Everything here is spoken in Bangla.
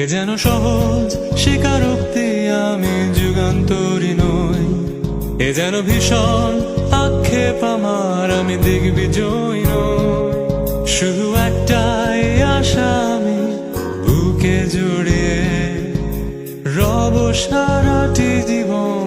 এ যেন সহজ স্বীকারোক্তি, আমি যুগান্তরী নই। এ যেন ভীষণ আক্ষেপ আমার, আমি দিগ্বিজয়ী নই। শুধু একটাই আশা, আমি বুকে জড়িয়ে রব সারাটি জীবন